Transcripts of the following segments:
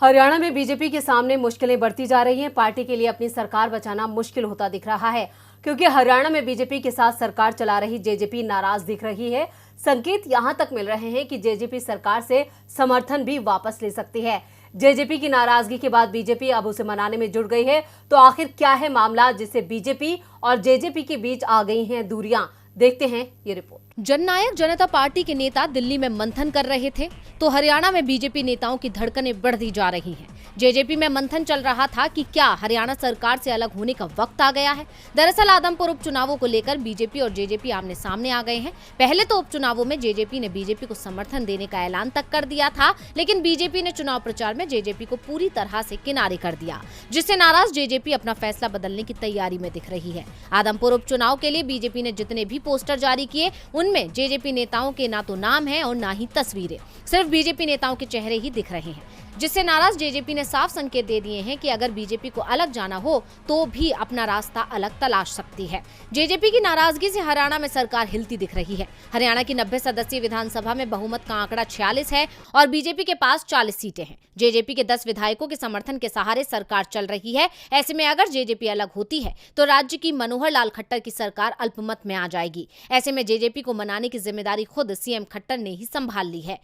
हरियाणा में बीजेपी के सामने मुश्किलें बढ़ती जा रही हैं। पार्टी के लिए अपनी सरकार बचाना मुश्किल होता दिख रहा है, क्योंकि हरियाणा में बीजेपी के साथ सरकार चला रही जेजेपी नाराज दिख रही है। संकेत यहां तक मिल रहे हैं कि जेजेपी सरकार से समर्थन भी वापस ले सकती है। जेजेपी की नाराजगी के बाद बीजेपी अब उसे मनाने में जुट गई है। तो आखिर क्या है मामला जिससे बीजेपी और जेजेपी के बीच आ गई हैं दूरियां? देखते हैं ये रिपोर्ट। जननायक जनता पार्टी के नेता दिल्ली में मंथन कर रहे थे तो हरियाणा में बीजेपी नेताओं की धड़कनें बढ़ती जा रही हैं। जेजेपी में मंथन चल रहा था कि क्या हरियाणा सरकार से अलग होने का वक्त आ गया है। दरअसल आदमपुर उपचुनावों को लेकर बीजेपी और जेजेपी आमने सामने आ गए हैं। पहले तो उपचुनावों में जेजेपी ने बीजेपी को समर्थन देने का ऐलान तक कर दिया था, लेकिन बीजेपी ने चुनाव प्रचार में जेजेपी को पूरी तरह से किनारे कर दिया, जिससे नाराज जेजेपी अपना फैसला बदलने की तैयारी में दिख रही है। आदमपुर उपचुनाव के लिए बीजेपी ने जितने भी पोस्टर जारी किए, उनमें जेजेपी नेताओं के ना तो नाम है और ना ही तस्वीरें, सिर्फ बीजेपी नेताओं के चेहरे ही दिख रहे हैं, जिससे नाराज जेजेपी ने साफ संकेत दे दिए हैं कि अगर बीजेपी को अलग जाना हो तो भी अपना रास्ता अलग तलाश सकती है। जेजेपी की नाराजगी से हरियाणा में सरकार हिलती दिख रही है। हरियाणा की 90 सदस्यीय विधानसभा में बहुमत का आंकड़ा 46 है और बीजेपी के पास 40 सीटें हैं। जेजेपी के 10 विधायकों के समर्थन के सहारे सरकार चल रही है। ऐसे में अगर जेजेपी अलग होती है तो राज्य की मनोहर लाल खट्टर की सरकार अल्पमत में आ जाएगी। ऐसे में जेजेपी को मनाने की जिम्मेदारी खुद सीएम खट्टर ने ही संभाल ली है।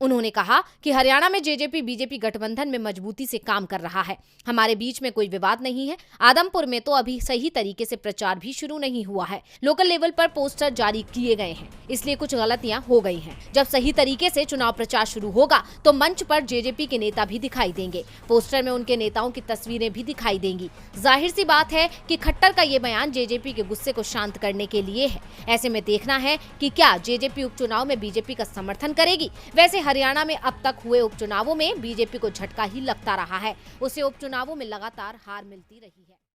उन्होंने कहा कि हरियाणा में जेजेपी बीजेपी गठबंधन में मजबूती से काम कर रहा है। हमारे बीच में कोई विवाद नहीं है। आदमपुर में तो अभी सही तरीके से प्रचार भी शुरू नहीं हुआ है। लोकल लेवल पर पोस्टर जारी किए गए हैं, इसलिए कुछ गलतियां हो गई हैं। जब सही तरीके से चुनाव प्रचार शुरू होगा तो मंच पर जेजेपी के नेता भी दिखाई देंगे। पोस्टर में उनके नेताओं की तस्वीरें भी दिखाई देंगी। जाहिर सी बात है कि खट्टर का ये बयान जेजेपी के गुस्से को शांत करने के लिए है। ऐसे में देखना है कि क्या जेजेपी उपचुनाव में बीजेपी का समर्थन करेगी। वैसे हरियाणा में अब तक हुए उपचुनावों में बीजेपी को झटका ही लगता रहा है। उसे उपचुनावों में लगातार हार मिलती रही है।